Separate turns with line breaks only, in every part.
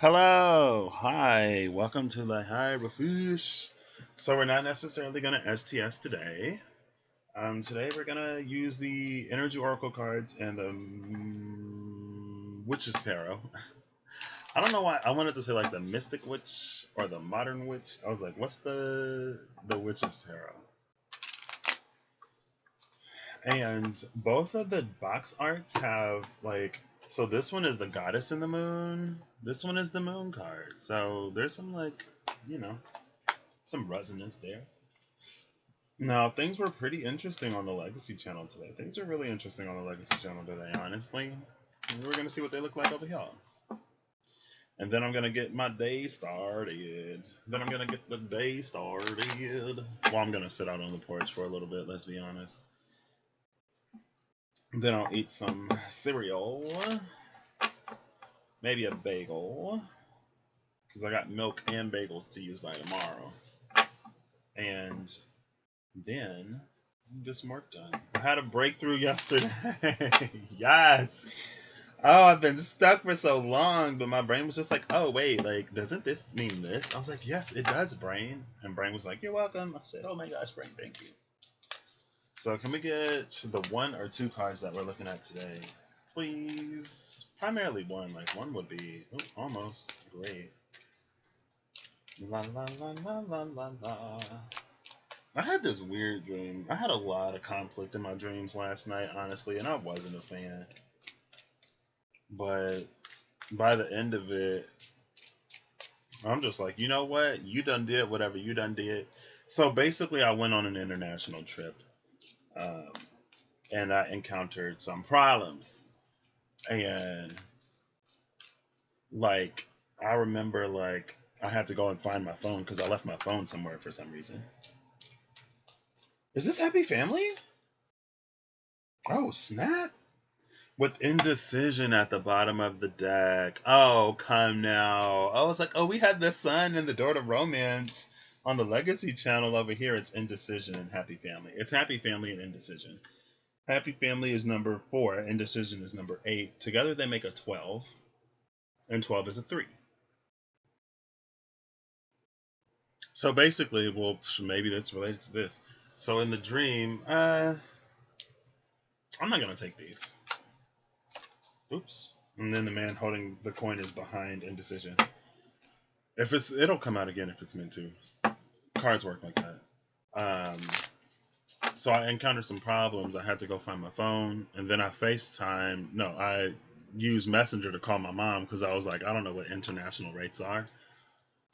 Hello, hi, welcome to the Hierophus. So we're not necessarily going to STS today. Today we're going to use the Energy Oracle cards and the Witch's Tarot. I don't know why I wanted to say like the Mystic Witch or the Modern Witch. I was like, what's the Witch's Tarot? And both of the box arts have like, so this one is the Goddess in the Moon. This one is the Moon card. So there's some like, you know, some resonance there. Now, things were pretty interesting on the Legacy channel today. Things are really interesting on the Legacy channel today, honestly. We're going to see what they look like over here. And then I'm going to get my day started. Then I'm going to get the day started. Well, I'm going to sit out on the porch for a little bit, let's be honest. Then I'll eat some cereal. Maybe a bagel. Because I got milk and bagels to use by tomorrow. And then get some work done. I had a breakthrough yesterday. Yes. Oh, I've been stuck for so long, but my brain was just like, oh, wait, like, doesn't this mean this? I was like, yes, it does, brain. And brain was like, you're welcome. I said, oh my gosh, brain, thank you. So can we get the one or two cards that we're looking at today? Please. Primarily one. Like, one would be almost great. La la la la la la la. I had this weird dream. I had a lot of conflict in my dreams last night, honestly, and I wasn't a fan. But by the end of it, I'm just like, you know what? You done did whatever you done did. So basically, I went on an international trip, and I encountered some problems. And like, I remember like I had to go and find my phone because I left my phone somewhere for some reason. Is this Happy Family? Oh, snap. With indecision at the bottom of the deck. Oh, come now. I was like, oh, we had the Sun and the Door to Romance on the Legacy channel over here. It's indecision and Happy Family. It's Happy Family and indecision. Happy Family is number 4. Indecision is number 8. Together they make a 12. And 12 is a 3. So basically, well, maybe that's related to this. So in the dream, I'm not going to take these. Oops. And then the man holding the coin is behind indecision. It'll come out again if it's meant to. Cards work like that. So I encountered some problems. I had to go find my phone, and then I used Messenger to call my mom because I was like, I don't know what international rates are.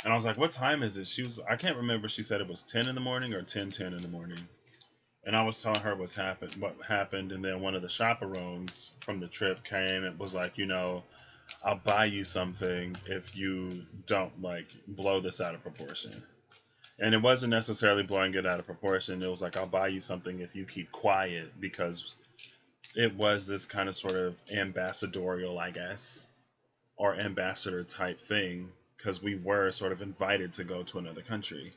And I was like, what time is it? I can't remember. She said it was 10 in the morning or 10:10 in the morning. And I was telling her what happened, and then one of the chaperones from the trip came and was like, I'll buy you something if you don't like blow this out of proportion. And it wasn't necessarily blowing it out of proportion. It was like, I'll buy you something if you keep quiet, because it was this kind of sort of ambassadorial, I guess, or ambassador type thing, because we were sort of invited to go to another country.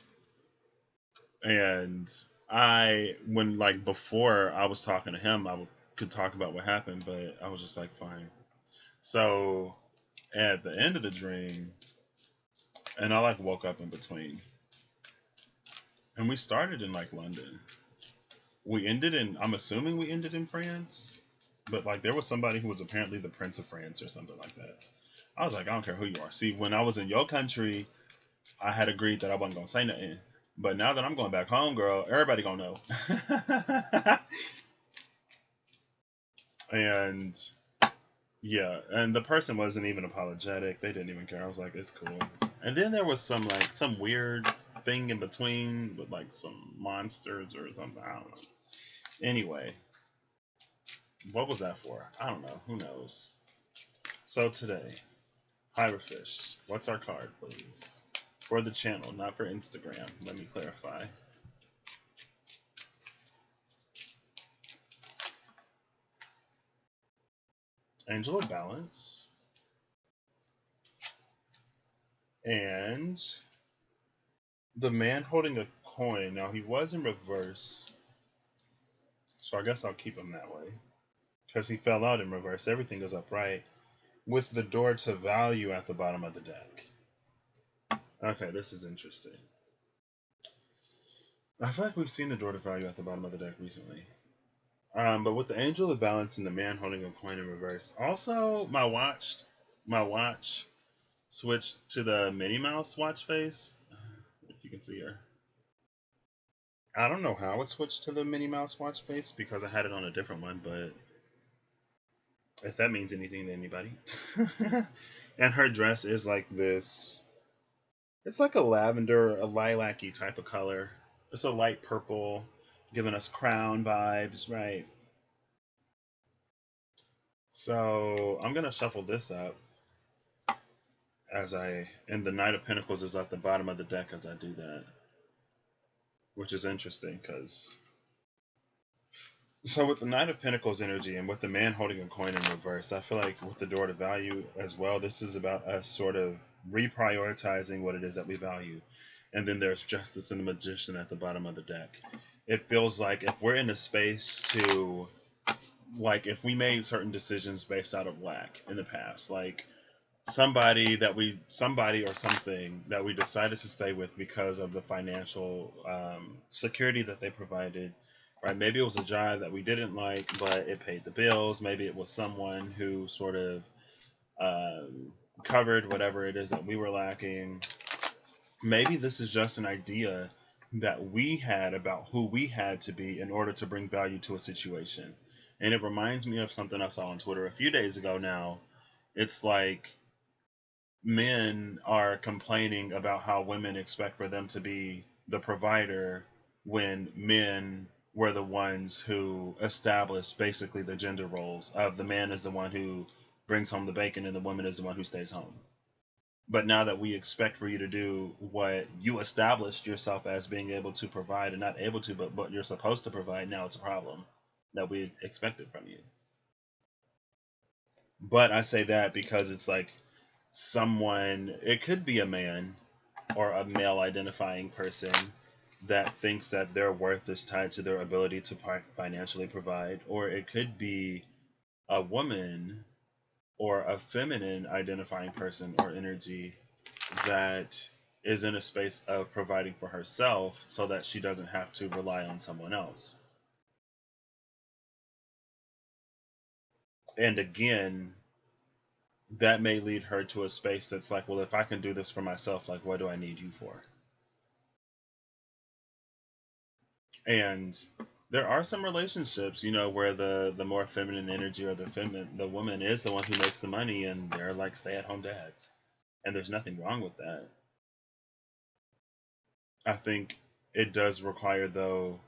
And before I was talking to him, could talk about what happened, but I was just like, fine. So at the end of the dream, and I like woke up in between, and we started in like London. I'm assuming we ended in France, but like there was somebody who was apparently the Prince of France or something like that. I was like, I don't care who you are. See, when I was in your country, I had agreed that I wasn't gonna say nothing. But now that I'm going back home, girl, everybody gonna know. And yeah, and the person wasn't even apologetic. They didn't even care. I was like, it's cool. And then there was some weird thing in between with like some monsters or something. I don't know. Anyway, what was that for? I don't know. Who knows? So today, Hierophus, what's our card, please? For the channel, not for Instagram. Let me clarify. Angel of Balance. And the man holding a coin. Now, he was in reverse, so I guess I'll keep him that way, because he fell out in reverse. Everything is upright. with the door to value at the bottom of the deck. Okay, this is interesting. I feel like we've seen the door to value at the bottom of the deck recently. But with the Angel of Balance and the man holding a coin in reverse. Also, my watch switched to the Minnie Mouse watch face. If you can see her. I don't know how it switched to the Minnie Mouse watch face because I had it on a different one, but if that means anything to anybody. And her dress is like this. It's like a lavender, a lilac-y type of color. It's a light purple, giving us crown vibes, right? So I'm gonna shuffle this up and the Knight of Pentacles is at the bottom of the deck as I do that, which is interesting because. So with the Knight of Pentacles energy and with the man holding a coin in reverse, I feel like with the door to value as well, this is about us sort of reprioritizing what it is that we value. And then there's Justice and the Magician at the bottom of the deck. It feels like if we're in a space to, like if we made certain decisions based out of lack in the past, like somebody or something that we decided to stay with because of the financial security that they provided, right? Maybe it was a job that we didn't like, but it paid the bills. Maybe it was someone who sort of covered whatever it is that we were lacking. Maybe this is just an idea that we had about who we had to be in order to bring value to a situation. And it reminds me of something I saw on Twitter a few days ago now. It's like men are complaining about how women expect for them to be the provider when men were the ones who established basically the gender roles of the man is the one who brings home the bacon and the woman is the one who stays home. But now that we expect for you to do what you established yourself as being able to provide and not able to, but what you're supposed to provide, now it's a problem that we expected from you. But I say that because it's like someone, it could be a man or a male identifying person that thinks that their worth is tied to their ability to financially provide, or it could be a woman or a feminine identifying person or energy that is in a space of providing for herself so that she doesn't have to rely on someone else. And again, that may lead her to a space that's like, well, if I can do this for myself, like, what do I need you for? And there are some relationships, where the more feminine energy or the woman is the one who makes the money, and they're like stay-at-home dads, and there's nothing wrong with that. I think it does require, though,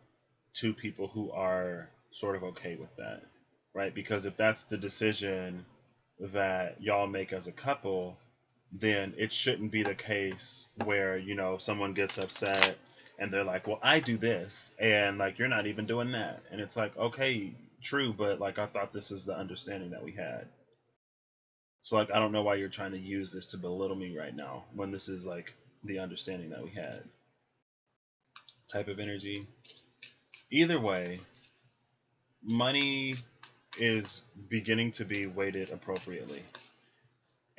two people who are sort of okay with that, right? Because if that's the decision that y'all make as a couple, then it shouldn't be the case where, someone gets upset and they're like, well, I do this, and like, you're not even doing that. And it's like, okay, true, but like, I thought this is the understanding that we had. So like, I don't know why you're trying to use this to belittle me right now when this is like the understanding that we had. Type of energy. Either way, money is beginning to be weighted appropriately.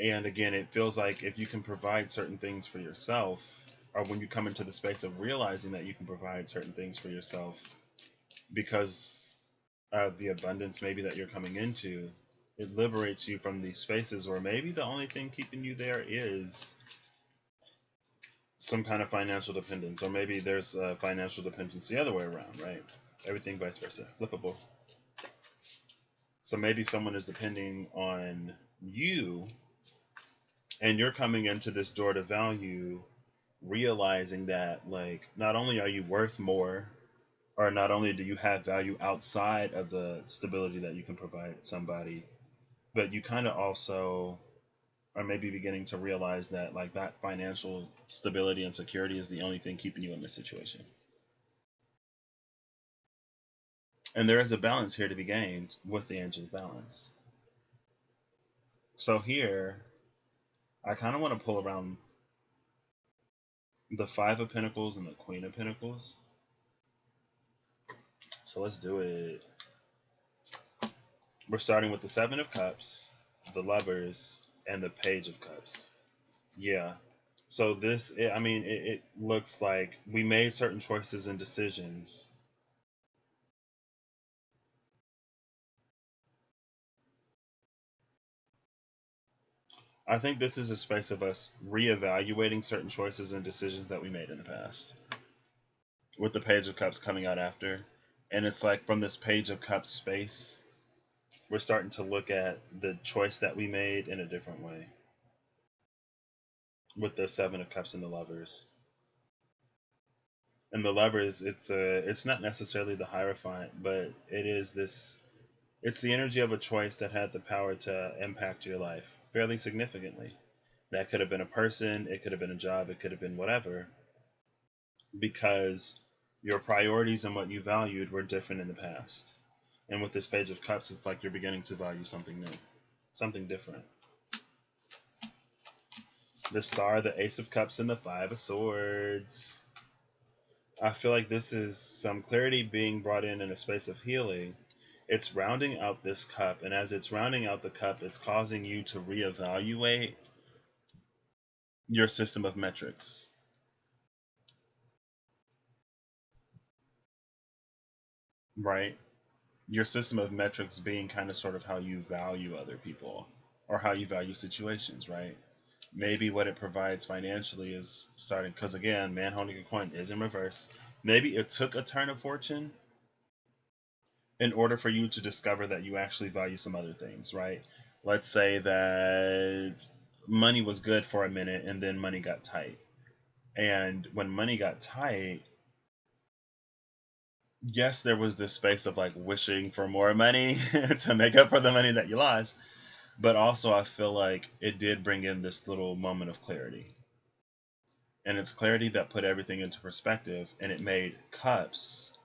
And again, it feels like if you can provide certain things for yourself, or when you come into the space of realizing that you can provide certain things for yourself because of the abundance maybe that you're coming into, it liberates you from these spaces where maybe the only thing keeping you there is some kind of financial dependence, or maybe there's a financial dependence the other way around, right? Everything vice versa, flippable. So maybe someone is depending on you, and you're coming into this door to value, realizing that, like, not only are you worth more, or not only do you have value outside of the stability that you can provide somebody, but you kind of also are maybe beginning to realize that, like, that financial stability and security is the only thing keeping you in this situation. And there is a balance here to be gained with the Angel of Balance. So here, I kind of want to pull around the Five of Pentacles and the Queen of Pentacles. So let's do it. We're starting with the Seven of Cups, the Lovers, and the Page of Cups. Yeah. So this, I mean, it looks like we made certain choices and decisions. I think this is a space of us reevaluating certain choices and decisions that we made in the past, with the Page of Cups coming out after. And it's like from this Page of Cups space, we're starting to look at the choice that we made in a different way with the Seven of Cups and the Lovers. And the Lovers, it's not necessarily the Hierophant, but it is this, it's the energy of a choice that had the power to impact your life fairly significantly. That could have been a person, it could have been a job, it could have been whatever, because your priorities and what you valued were different in the past. And with this Page of Cups, it's like you're beginning to value something new, something different. The Star, the Ace of Cups, and the Five of Swords. I feel like this is some clarity being brought in a space of healing. It's rounding out this cup, and as it's rounding out the cup, it's causing you to reevaluate your system of metrics. Right? Your system of metrics being kind of sort of how you value other people or how you value situations, right? Maybe what it provides financially is starting, because again, man holding a coin is in reverse. Maybe it took a turn of fortune in order for you to discover that you actually value some other things, right? Let's say that money was good for a minute and then money got tight. And when money got tight, yes, there was this space of like wishing for more money to make up for the money that you lost. But also, I feel like it did bring in this little moment of clarity. And it's clarity that put everything into perspective, and it made cups.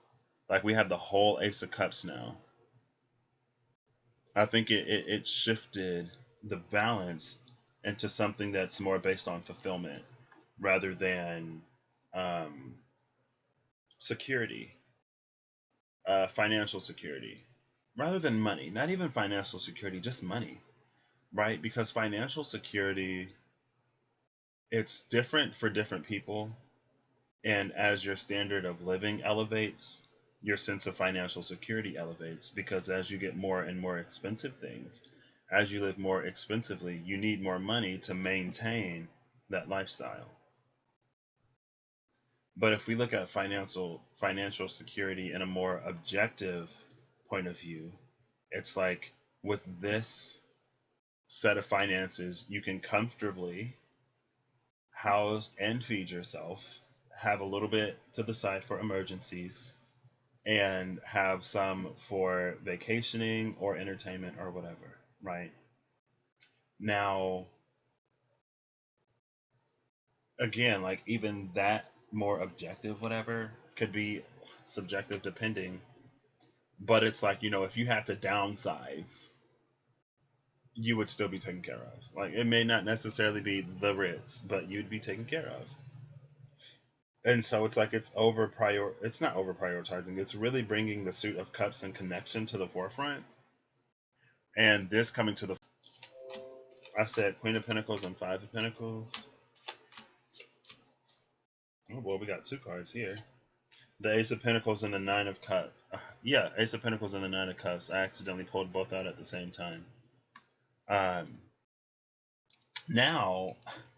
Like we have the whole Ace of Cups now. I think it shifted the balance into something that's more based on fulfillment rather than um, security, financial security, rather than money. Not even financial security, just money, right? Because financial security, it's different for different people. And as your standard of living elevates, your sense of financial security elevates, because as you get more and more expensive things, as you live more expensively, you need more money to maintain that lifestyle. But if we look at financial security in a more objective point of view, it's like with this set of finances, you can comfortably house and feed yourself, have a little bit to the side for emergencies, and have some for vacationing or entertainment or whatever, right? Now, again, like even that more objective, whatever, could be subjective depending, but it's like, if you had to downsize, you would still be taken care of. Like it may not necessarily be the Ritz, but you'd be taken care of. And so it's like it's not over prioritizing, it's really bringing the Suit of Cups and connection to the forefront, and this coming to the, I said Queen of Pentacles and Five of Pentacles. Oh boy, we got two cards here. The Ace of Pentacles and the Nine of Cups. Yeah, Ace of Pentacles and the Nine of Cups. I accidentally pulled both out at the same time. Now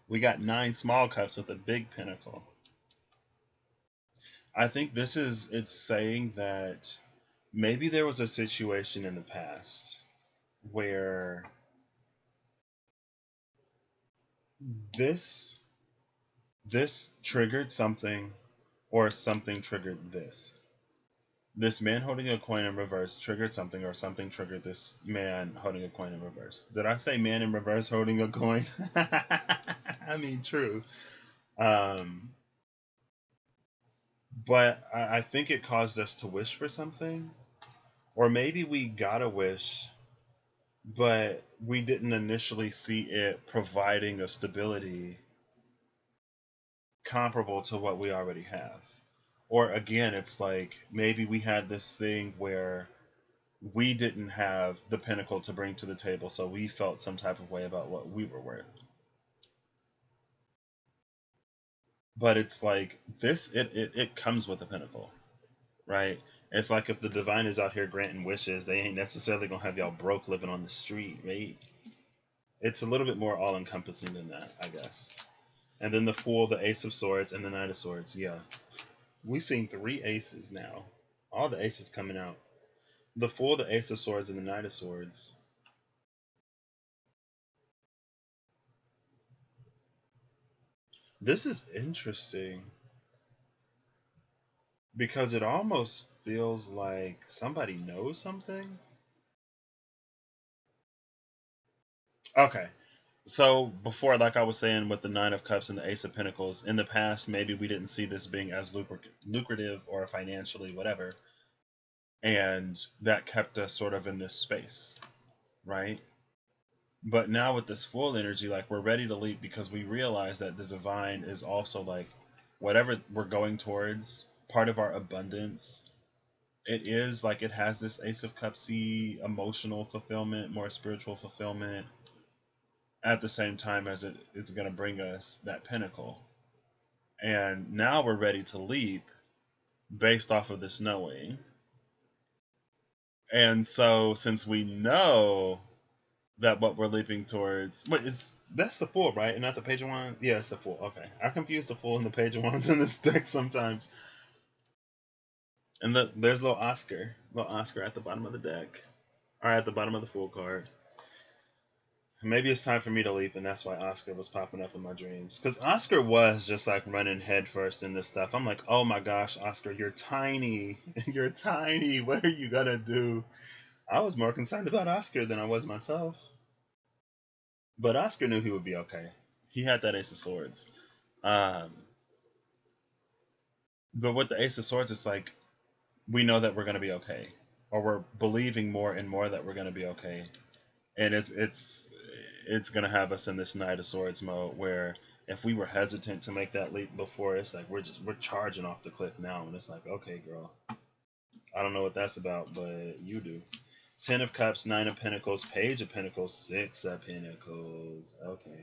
we got nine small cups with a big pentacle. I think it's saying that maybe there was a situation in the past where this triggered something, or something triggered this. This man holding a coin in reverse triggered something, or something triggered this man holding a coin in reverse. Did I say man in reverse holding a coin? I mean, true. But I think it caused us to wish for something, or maybe we got a wish, but we didn't initially see it providing a stability comparable to what we already have. Or again, it's like maybe we had this thing where we didn't have the pinnacle to bring to the table, so we felt some type of way about what we were worth. But it's like this, it comes with a pinnacle, right? It's like if the divine is out here granting wishes, they ain't necessarily gonna have y'all broke living on the street, right? It's a little bit more all encompassing than that, I guess. And then the Fool, the Ace of Swords, and the Knight of Swords. Yeah, we've seen 3 aces now. All the aces coming out. The Fool, the Ace of Swords, and the Knight of Swords. This is interesting because it almost feels like somebody knows something. Okay. So before, like I was saying, with the Nine of Cups and the Ace of Pentacles, in the past, maybe we didn't see this being as lucrative or financially whatever, and that kept us sort of in this space, right? But now with this full energy, like we're ready to leap because we realize that the divine is also like whatever we're going towards, part of our abundance. It is like it has this Ace of Cupsy emotional fulfillment, more spiritual fulfillment, at the same time as it is going to bring us that pinnacle. And now we're ready to leap based off of this knowing. And so since we know that what we're leaping towards, wait, is that's the Fool, right? And not the Page of Wands? Yeah, it's the Fool. Okay. I confuse the Fool and the Page of Wands in this deck sometimes. And there's little Oscar at the bottom of the deck. Or at the bottom of the Fool card. Maybe it's time for me to leap, and that's why Oscar was popping up in my dreams. Because Oscar was just like running headfirst in this stuff. I'm like, oh my gosh, Oscar, you're tiny. You're tiny. What are you gonna do? I was more concerned about Oscar than I was myself. But Oscar knew he would be okay. He had that Ace of Swords. Um, but with the Ace of Swords, it's like we know that we're gonna be okay, or we're believing more and more that we're gonna be okay, and it's gonna have us in this Knight of Swords mode where if we were hesitant to make that leap before, it's like we're charging off the cliff now, and it's like, okay, girl, I don't know what that's about, but you do. 10 of Cups, 9 of Pentacles, Page of Pentacles, 6 of Pentacles. Okay,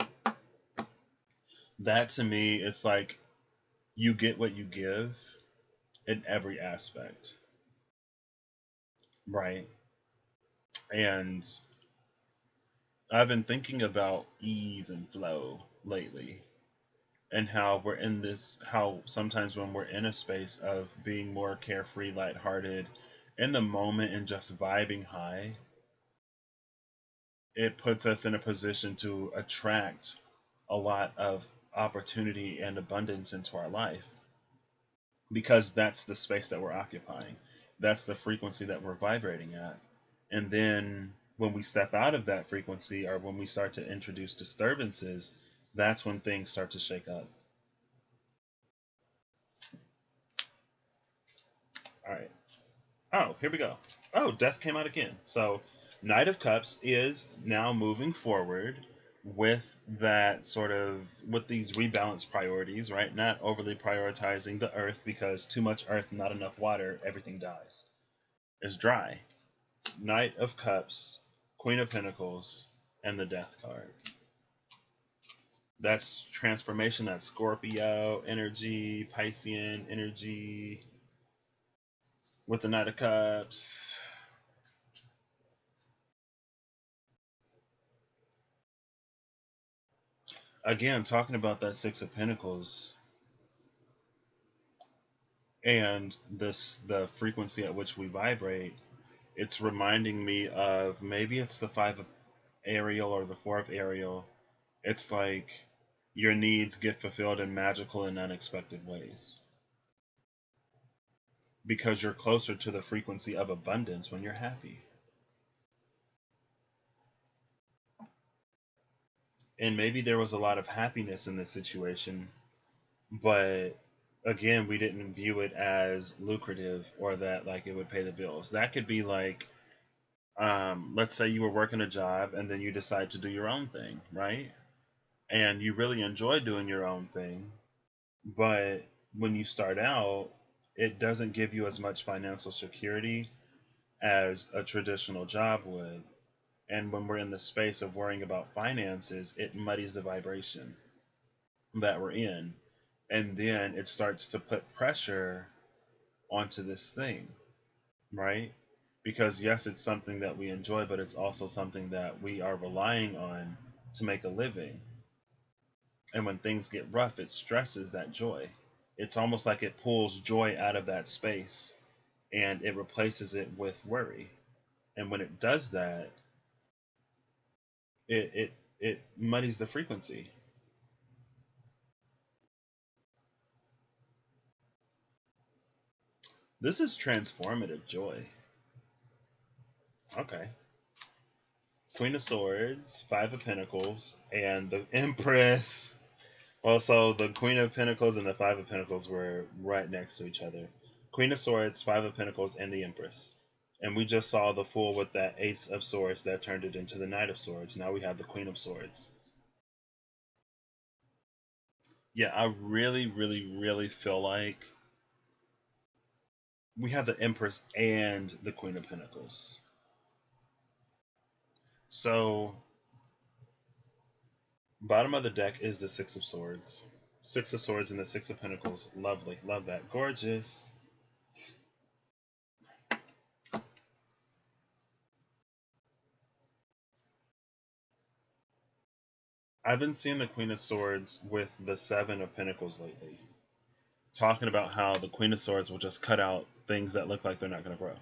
that to me, it's like you get what you give in every aspect, right? And I've been thinking about ease and flow lately, and how we're in this, how sometimes when we're in a space of being more carefree, lighthearted, in the moment and just vibing high, it puts us in a position to attract a lot of opportunity and abundance into our life because that's the space that we're occupying. That's the frequency that we're vibrating at. And then when we step out of that frequency or when we start to introduce disturbances, that's when things start to shake up. All right. Oh, here we go. Oh, Death came out again. So, Knight of Cups is now moving forward with that sort of, with these rebalanced priorities, right? Not overly prioritizing the earth because too much earth, not enough water, everything dies. It's dry. Knight of Cups, Queen of Pentacles, and the Death card. That's transformation, that's Scorpio energy, Piscean energy with the Knight of Cups. Again, talking about that 6 of Pentacles and the frequency at which we vibrate, it's reminding me of maybe it's the 5 of Ariel or the 4 of Ariel. It's like your needs get fulfilled in magical and unexpected ways because you're closer to the frequency of abundance when you're happy. And maybe there was a lot of happiness in this situation, but again, we didn't view it as lucrative or that like it would pay the bills. That could be like, let's say you were working a job and then you decide to do your own thing, right? And you really enjoy doing your own thing, but when you start out, it doesn't give you as much financial security as a traditional job would. And when we're in the space of worrying about finances, it muddies the vibration that we're in. And then it starts to put pressure onto this thing, right? Because yes, it's something that we enjoy, but it's also something that we are relying on to make a living. And when things get rough, it stresses that joy. It's almost like it pulls joy out of that space and it replaces it with worry. And when it does that, it muddies the frequency. This is transformative joy. Okay. Queen of Swords, Five of Pentacles, and the Empress. Also, the Queen of Pentacles and the Five of Pentacles were right next to each other. Queen of Swords, Five of Pentacles, and the Empress. And we just saw the Fool with that Ace of Swords that turned it into the Knight of Swords. Now we have the Queen of Swords. Yeah, I really, really, really feel like we have the Empress and the Queen of Pentacles. So, bottom of the deck is the Six of Swords. Six of Swords and the Six of Pentacles. Lovely. Love that. Gorgeous. I've been seeing the Queen of Swords with the Seven of Pentacles lately. Talking about how the Queen of Swords will just cut out things that look like they're not going to grow.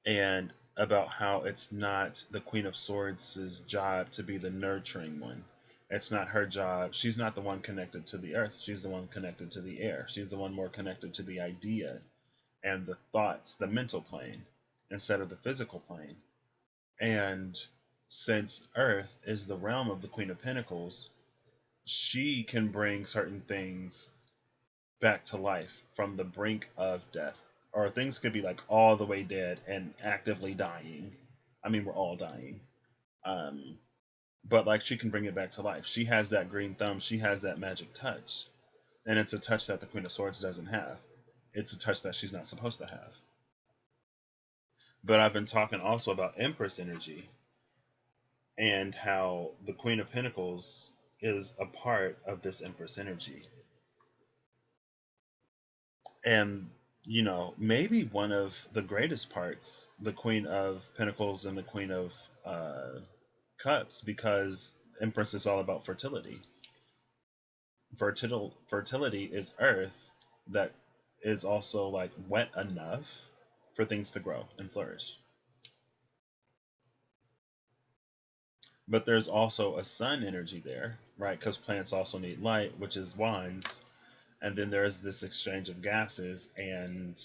And about how it's not the Queen of Swords' job to be the nurturing one. It's not her job. She's not the one connected to the earth. She's the one connected to the air. She's the one more connected to the idea and the thoughts, the mental plane, instead of the physical plane. And since Earth is the realm of the Queen of Pentacles, she can bring certain things back to life from the brink of death. Or things could be like all the way dead and actively dying. I mean, we're all dying. But like she can bring it back to life. She has that green thumb. She has that magic touch. And it's a touch that the Queen of Swords doesn't have. It's a touch that she's not supposed to have. But I've been talking also about Empress energy and how the Queen of Pentacles is a part of this Empress energy. And, you know, maybe one of the greatest parts, the Queen of Pentacles and the Queen of Cups, because Empress is all about fertility. Fertility is earth that is also like wet enough for things to grow and flourish. But there's also a sun energy there, right? Because plants also need light, which is wands. And then there's this exchange of gases, and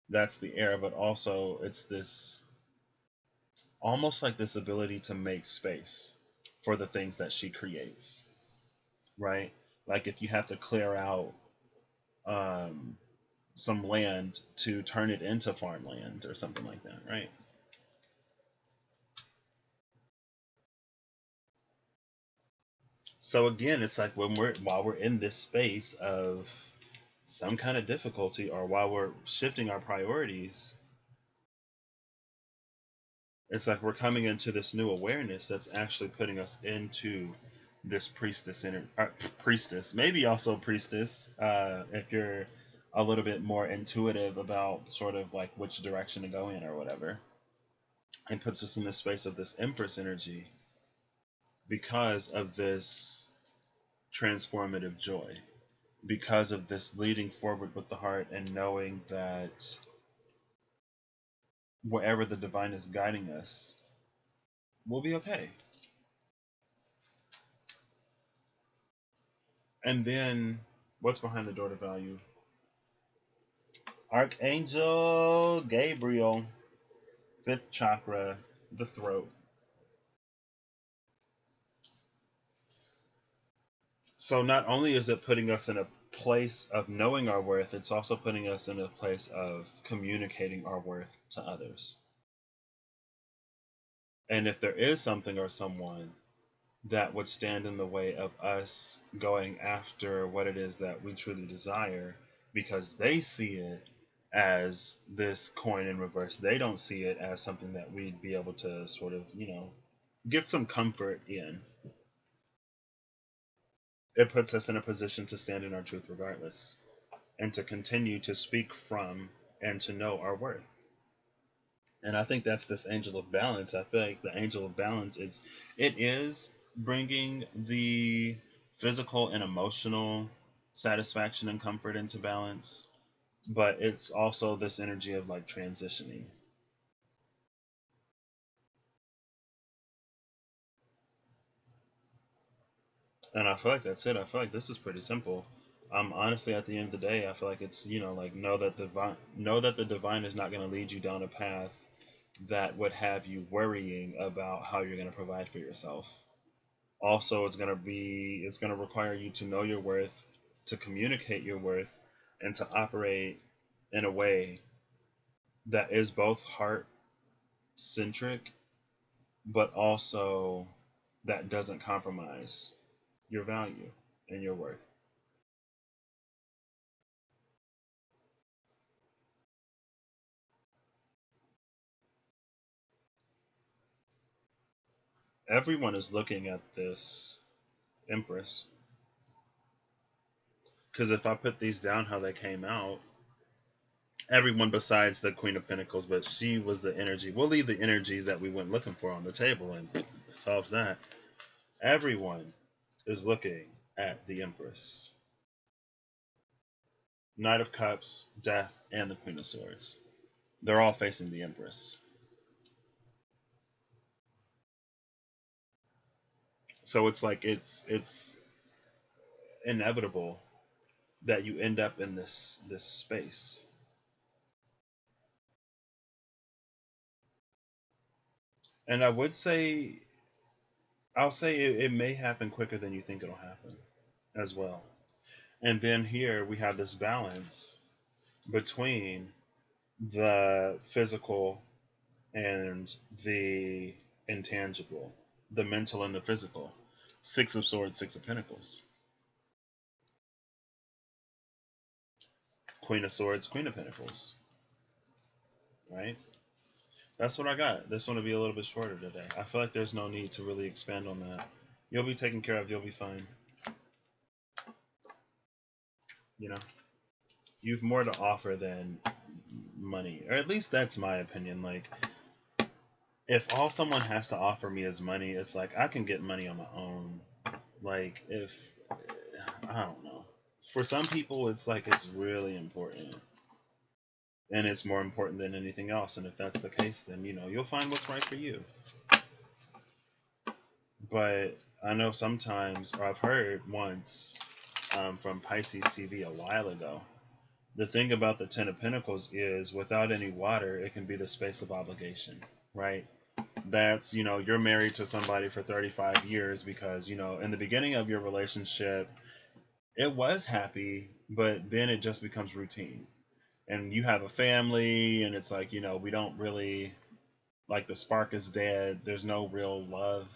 that's the air. But also, it's this almost like this ability to make space for the things that she creates, right? Like if you have to clear out some land to turn it into farmland or something like that, right? So again, it's like while we're in this space of some kind of difficulty, or while we're shifting our priorities, it's like we're coming into this new awareness that's actually putting us into this priestess, maybe also priestess, if you're a little bit more intuitive about sort of like which direction to go in or whatever, and puts us in this space of this Empress energy because of this transformative joy, because of this leading forward with the heart and knowing that wherever the divine is guiding us, we'll be okay. And then, what's behind the door to value? Archangel Gabriel, fifth chakra, the throat. So not only is it putting us in a place of knowing our worth, it's also putting us in a place of communicating our worth to others. And if there is something or someone that would stand in the way of us going after what it is that we truly desire because they see it as this coin in reverse. They don't see it as something that we'd be able to sort of, get some comfort in. It puts us in a position to stand in our truth regardless and to continue to speak from and to know our worth. And I think that's this angel of balance. I feel like the angel of balance it is bringing the physical and emotional satisfaction and comfort into balance, but it's also this energy of like transitioning. And I feel like that's it. I feel like this is pretty simple. Honestly, at the end of the day, I feel like it's like know that the divine is not going to lead you down a path that would have you worrying about how you're going to provide for yourself. Also, it's going to require you to know your worth, to communicate your worth, and to operate in a way that is both heart centric, but also that doesn't compromise your value and your worth. Everyone is looking at this Empress, because if I put these down how they came out, everyone besides the Queen of Pentacles, but she was the energy. We'll leave the energies that we went looking for on the table and it solves that. Everyone is looking at the Empress. Knight of Cups, Death, and the Queen of Swords. They're all facing the Empress. So it's like it's inevitable that you end up in this space. And I'll say it may happen quicker than you think it'll happen as well. And then here we have this balance between the physical and the intangible, the mental and the physical. Six of Swords, Six of Pentacles. Queen of Swords, Queen of Pentacles. Right? That's what I got. This one will be a little bit shorter today. I feel like there's no need to really expand on that. You'll be taken care of. You'll be fine. You know, you've more to offer than money, or at least that's my opinion. Like, if all someone has to offer me is money, it's like I can get money on my own. Like, if I don't know, for some people, it's like it's really important, and it's more important than anything else. And if that's the case, then you'll find what's right for you. But I know sometimes, or I've heard once from Pisces CV a while ago, the thing about the Ten of Pentacles is without any water, it can be the space of obligation, right? That's, you're married to somebody for 35 years because, in the beginning of your relationship, it was happy, but then it just becomes routine. And you have a family, and it's like, we don't really, like, the spark is dead. There's no real love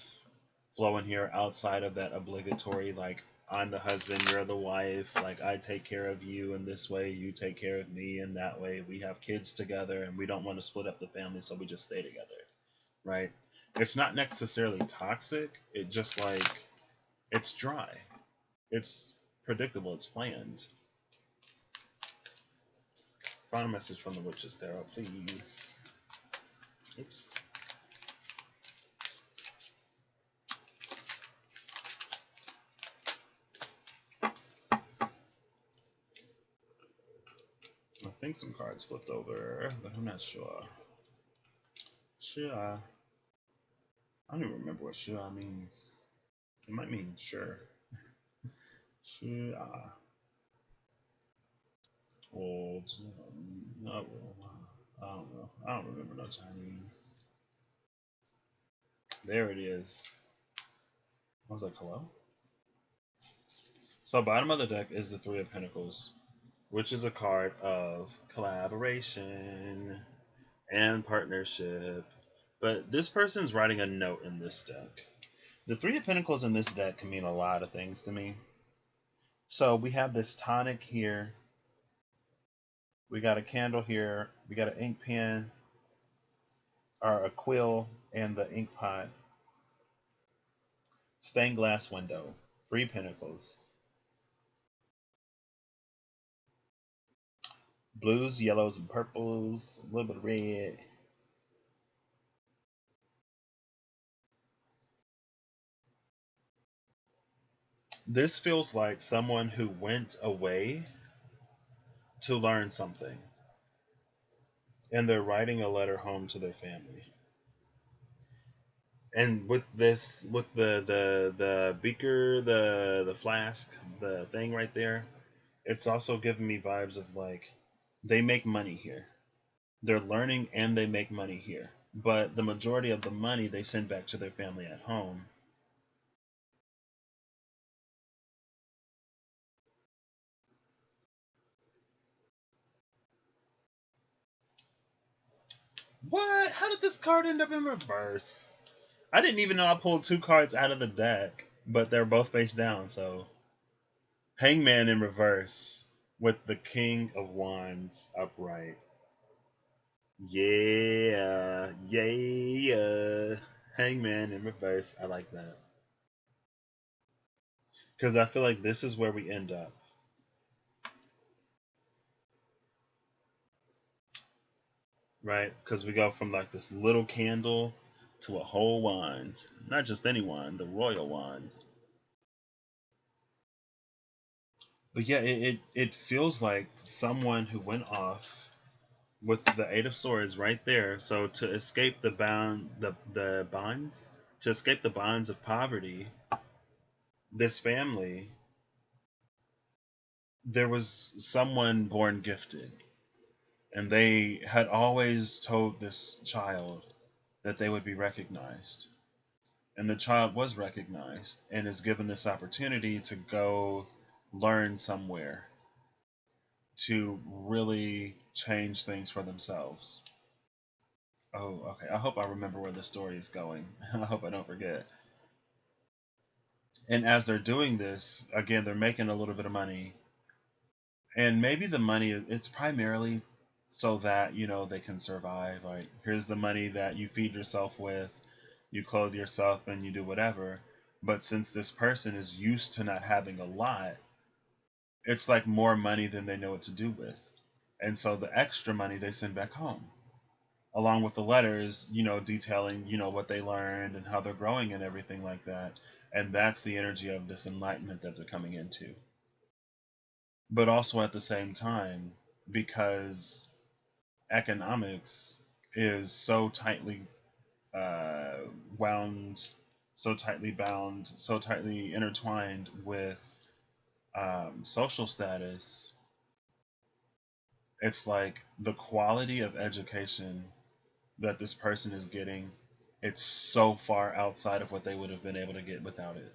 flowing here outside of that obligatory, like, I'm the husband, you're the wife, like, I take care of you in this way, you take care of me in that way. We have kids together, and we don't want to split up the family, so we just stay together, right? It's not necessarily toxic. It just, like, it's dry. It's predictable. It's planned. Final message from the Witch's Tarot, please. Oops. I think some cards flipped over, but I'm not sure. Sure. I don't even remember what sure means. It might mean sure. Sure. Old. No, I don't know. I don't remember no Chinese. There it is. I was like, hello? So bottom of the deck is the Three of Pentacles, which is a card of collaboration and partnership. But this person's writing a note in this deck. The Three of Pentacles in this deck can mean a lot of things to me. So we have this tonic here We got a candle here. We got an ink pen, or a quill, and the ink pot. Stained glass window. 3 pentacles. Blues, yellows, and purples. A little bit of red. This feels like someone who went away to learn something, and they're writing a letter home to their family. And with this, with the beaker, the flask, the thing right there, it's also giving me vibes of like they make money here. They're learning and they make money here, but the majority of the money they send back to their family at home. What? How did this card end up in reverse? I didn't even know I pulled 2 cards out of the deck, but they're both face down. So Hangman in reverse with the King of Wands upright. Yeah, yeah. Hangman in reverse. I like that. Because I feel like this is where we end up. Right? Because we go from like this little candle to a whole wand. Not just any wand, the royal wand. But yeah, it feels like someone who went off with the 8 of Swords right there. So to escape the bonds, to escape the bonds of poverty, this family, there was someone born gifted, and they had always told this child that they would be recognized, and the child was recognized and is given this opportunity to go learn somewhere to really change things for themselves. Oh, okay. I hope I remember where the story is going. I hope I don't forget. And as they're doing this, again, they're making a little bit of money. And maybe the money, it's primarily so that, they can survive. Like, here's the money that you feed yourself with, you clothe yourself, and you do whatever. But since this person is used to not having a lot, it's like more money than they know what to do with. And so the extra money they send back home, along with the letters, detailing, what they learned and how they're growing and everything like that. And that's the energy of this enlightenment that they're coming into. But also at the same time, because economics is so tightly uh, wound, so tightly bound, so tightly intertwined with social status, it's like the quality of education that this person is getting, it's so far outside of what they would have been able to get without it.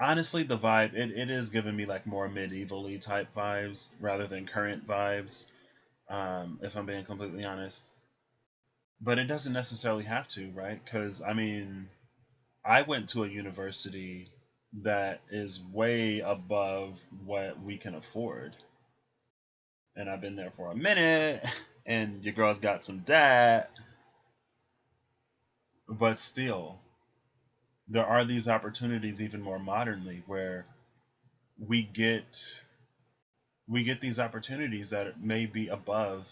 Honestly, the vibe, it is giving me like more medieval-y type vibes rather than current vibes, if I'm being completely honest. But it doesn't necessarily have to, right? Because, I mean, I went to a university that is way above what we can afford. And I've been there for a minute, and your girl's got some debt. But still, there are these opportunities even more modernly where we get we get these opportunities that may be above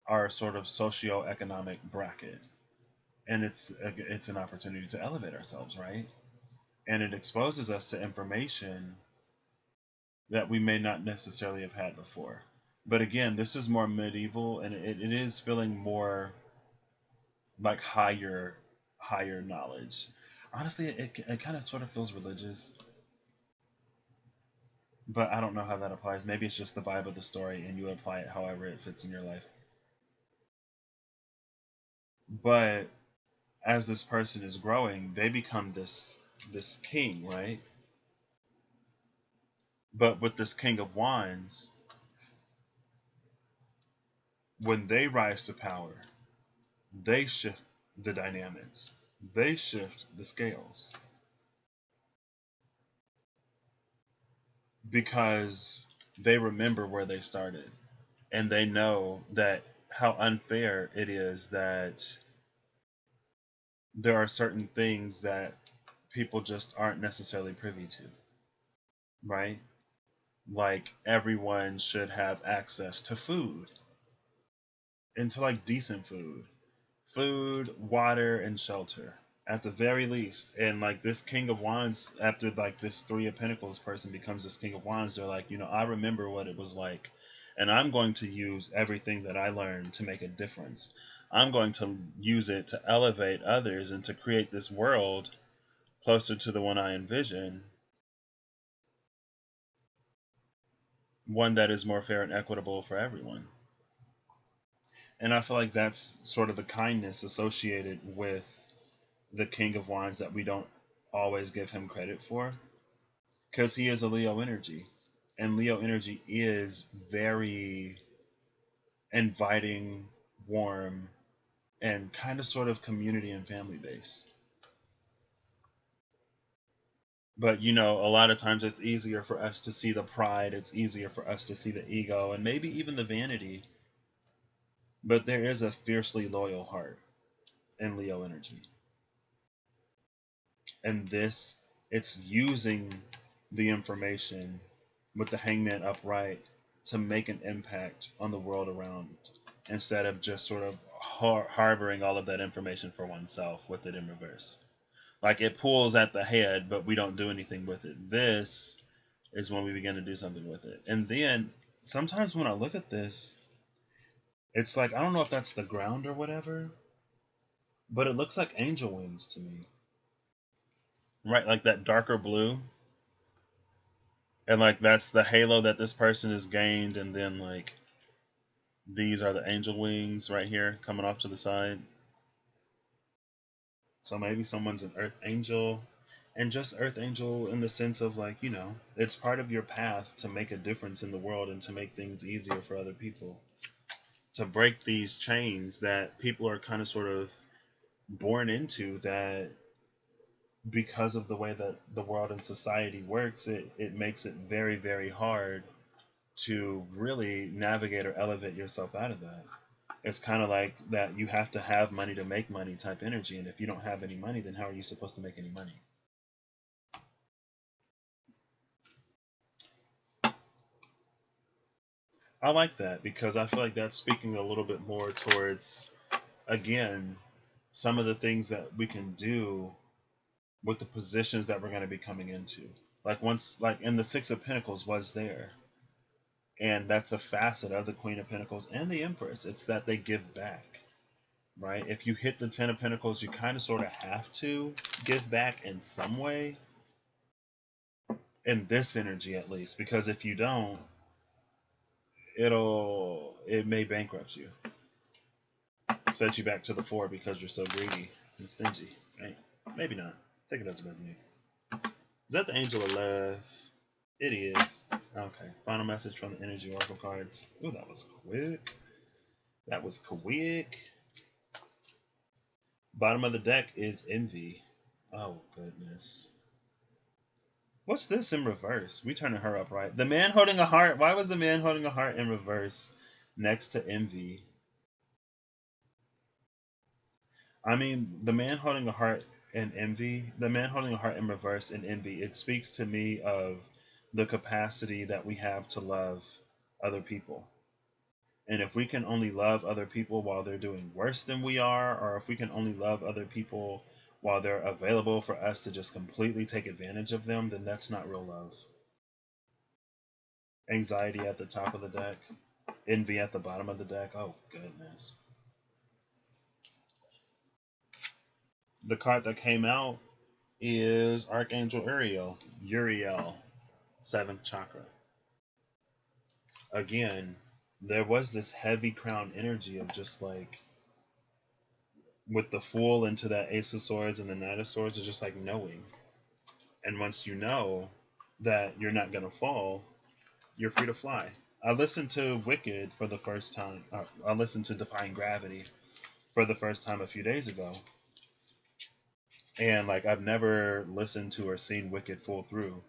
our sort of socio-economic bracket, and it's an opportunity to elevate ourselves, right? And it exposes us to information that we may not necessarily have had before. But again, this is more medieval, and it is feeling more like higher knowledge. Honestly, it kind of sort of feels religious, but I don't know how that applies. Maybe it's just the vibe of the story, and you apply it however it fits in your life. But as this person is growing, they become this king, right? But with this King of Wands, when they rise to power, they shift the dynamics. They shift the scales because they remember where they started. and they know that how unfair it is that there are certain things that people just aren't necessarily privy to, right? Like everyone should have access to food and to like decent food, water, and shelter at the very least. And like this King of Wands, after like this Three of Pentacles person becomes this King of Wands, they're like, I remember what it was like, and I'm going to use everything that I learned to make a difference. I'm going to use it to elevate others and to create this world closer to the one I envision, one that is more fair and equitable for everyone. And I feel like that's sort of the kindness associated with the King of Wands that we don't always give him credit for, because he is a Leo energy. And Leo energy is very inviting, warm, and kind of sort of community and family based. But a lot of times it's easier for us to see the pride, it's easier for us to see the ego, and maybe even the vanity. But there is a fiercely loyal heart in Leo energy. And it's using the information with the hangman upright to make an impact on the world around, instead of just sort of harboring all of that information for oneself with it in reverse. Like it pulls at the head, but we don't do anything with it. This is when we begin to do something with it. And then sometimes when I look at this, it's like, I don't know if that's the ground or whatever, but it looks like angel wings to me. Right? Like that darker blue. And like that's the halo that this person has gained, and then like these are the angel wings right here coming off to the side. So maybe someone's an earth angel, and just earth angel in the sense of like, it's part of your path to make a difference in the world and to make things easier for other people. To break these chains that people are kind of sort of born into, that because of the way that the world and society works, it makes it very, very hard to really navigate or elevate yourself out of that. It's kind of like that you have to have money to make money type energy, and if you don't have any money, then how are you supposed to make any money? I like that because I feel like that's speaking a little bit more towards, again, some of the things that we can do with the positions that we're going to be coming into. Like once, like in the Six of Pentacles was there, and that's a facet of the Queen of Pentacles and the Empress. It's that they give back, right? If you hit the Ten of Pentacles, you kind of sort of have to give back in some way, in this energy at least, because if you don't, it may bankrupt you, set you back to the Four because you're so greedy and stingy, right? Maybe not. Take it as it resonates. Is that the Angel of Love? It is. Okay. Final message from the Energy Oracle cards. Ooh, that was quick. That was quick. Bottom of the deck is Envy. Oh, goodness. What's this in reverse? We turning her up, right? The man holding a heart. Why was the man holding a heart in reverse next to Envy? I mean, the man holding a heart in envy, the man holding a heart in reverse in envy, it speaks to me of the capacity that we have to love other people. And if we can only love other people while they're doing worse than we are, or if we can only love other people while they're available for us to just completely take advantage of them, then that's not real love. Anxiety at the top of the deck, envy at the bottom of the deck. Oh, goodness. The card that came out is Archangel Uriel, 7th chakra. Again, there was this heavy crown energy of just like, with the Fool into that Ace of Swords and the Knight of Swords, is just like knowing. And once you know that you're not going to fall, you're free to fly. I listened to Wicked for the first time. I listened to Defying Gravity for the first time a few days ago. And like, I've never listened to or seen Wicked full through.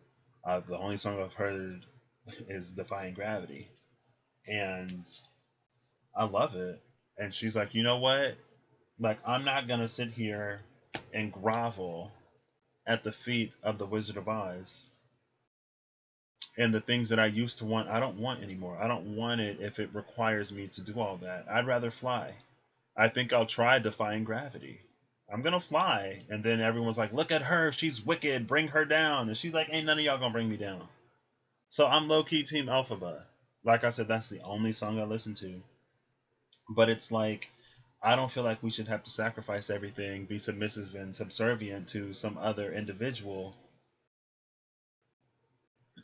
The only song I've heard is Defying Gravity. And I love it. And she's like, you know what? Like, I'm not gonna sit here and grovel at the feet of the Wizard of Oz. And the things that I used to want, I don't want anymore. I don't want it if it requires me to do all that. I'd rather fly. I think I'll try defying gravity. I'm gonna fly. And then everyone's like, look at her, she's wicked, bring her down. And she's like, ain't none of y'all gonna bring me down. So I'm low key Team Elphaba. Like I said, that's the only song I listen to. But it's like, I don't feel like we should have to sacrifice everything, be submissive and subservient to some other individual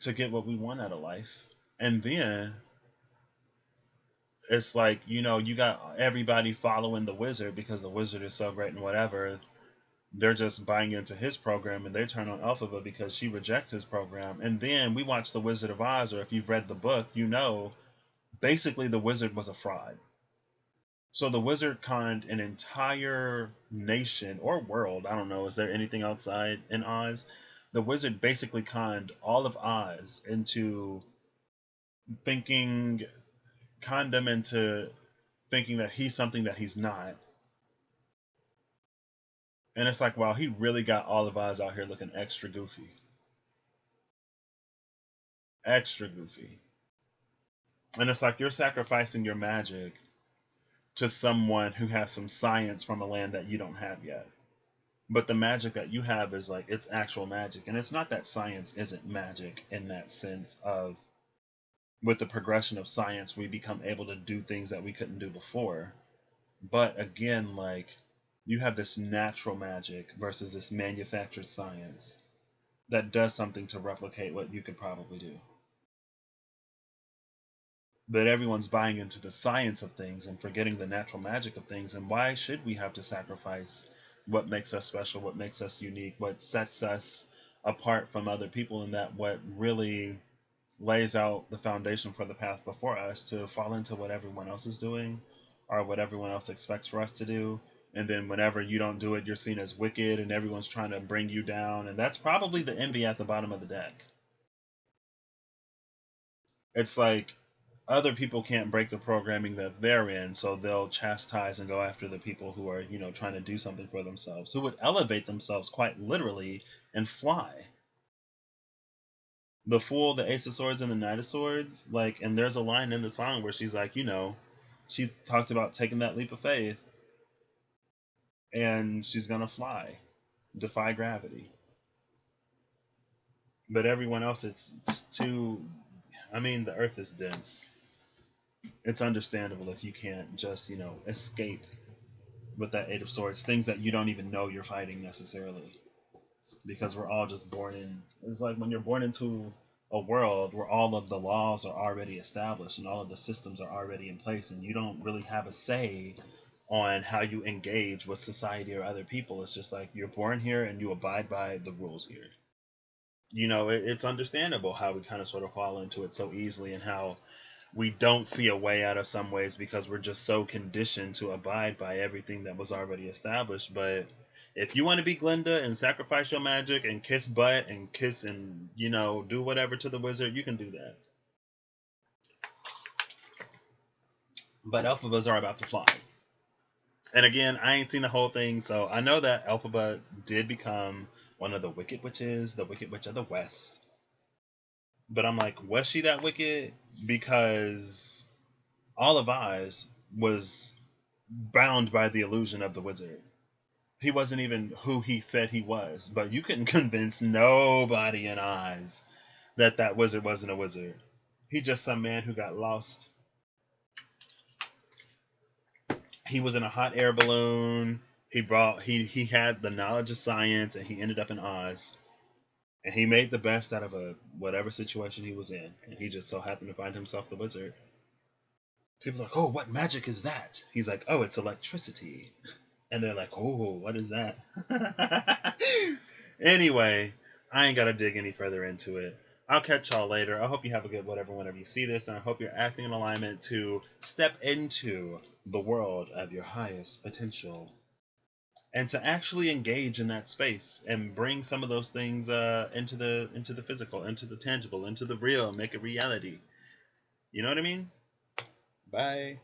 to get what we want out of life. And then it's like, you got everybody following the wizard because the wizard is so great and whatever. They're just buying into his program and they turn on Elphaba because she rejects his program. And then we watch The Wizard of Oz, or if you've read the book, basically the wizard was a fraud. So the wizard conned an entire nation or world. I don't know. Is there anything outside in Oz? The wizard basically conned all of Oz into thinking, conned them into thinking that he's something that he's not. And it's like, wow, he really got all of Oz out here looking extra goofy. Extra goofy. And it's like you're sacrificing your magic to someone who has some science from a land that you don't have yet. But the magic that you have is like, it's actual magic. And it's not that science isn't magic in that sense of, with the progression of science, we become able to do things that we couldn't do before. But again, like, you have this natural magic versus this manufactured science that does something to replicate what you could probably do. But everyone's buying into the science of things and forgetting the natural magic of things. And why should we have to sacrifice what makes us special, what makes us unique, what sets us apart from other people, and that what really lays out the foundation for the path before us, to fall into what everyone else is doing or what everyone else expects for us to do. And then whenever you don't do it, you're seen as wicked and everyone's trying to bring you down. And that's probably the envy at the bottom of the deck. It's like other people can't break the programming that they're in, so they'll chastise and go after the people who are, trying to do something for themselves, who would elevate themselves quite literally and fly. The Fool, the Ace of Swords, and the Knight of Swords, like, and there's a line in the song where she's like, she's talked about taking that leap of faith, and she's gonna fly, defy gravity. But everyone else, it's too. I mean, the Earth is dense. It's understandable if you can't just, escape with that Eight of Swords, things that you don't even know you're fighting necessarily, because we're all just born in. It's like when you're born into a world where all of the laws are already established and all of the systems are already in place, and you don't really have a say on how you engage with society or other people. It's just like you're born here and you abide by the rules here. It's understandable how we kind of sort of fall into it so easily, and how we don't see a way out of some ways because we're just so conditioned to abide by everything that was already established. But if you want to be Glinda and sacrifice your magic and kiss butt and kiss and, do whatever to the wizard, you can do that. But Elphabas are about to fly. And again, I ain't seen the whole thing, so I know that Elphaba did become one of the Wicked Witches, the Wicked Witch of the West. But I'm like, was she that wicked? Because all of Oz was bound by the illusion of the wizard. He wasn't even who he said he was, but you couldn't convince nobody in Oz that that wizard wasn't a wizard. He just some man who got lost. He was in a hot air balloon. He had the knowledge of science, and he ended up in Oz. And he made the best out of whatever situation he was in, and he just so happened to find himself the wizard. People are like, oh, what magic is that? He's like, oh, it's electricity. And they're like, oh, what is that? Anyway, I ain't got to dig any further into it. I'll catch y'all later. I hope you have a good whatever whenever you see this, and I hope you're acting in alignment to step into the world of your highest potential, and to actually engage in that space and bring some of those things into the physical, into the tangible, into the real, make it reality. You know what I mean? Bye.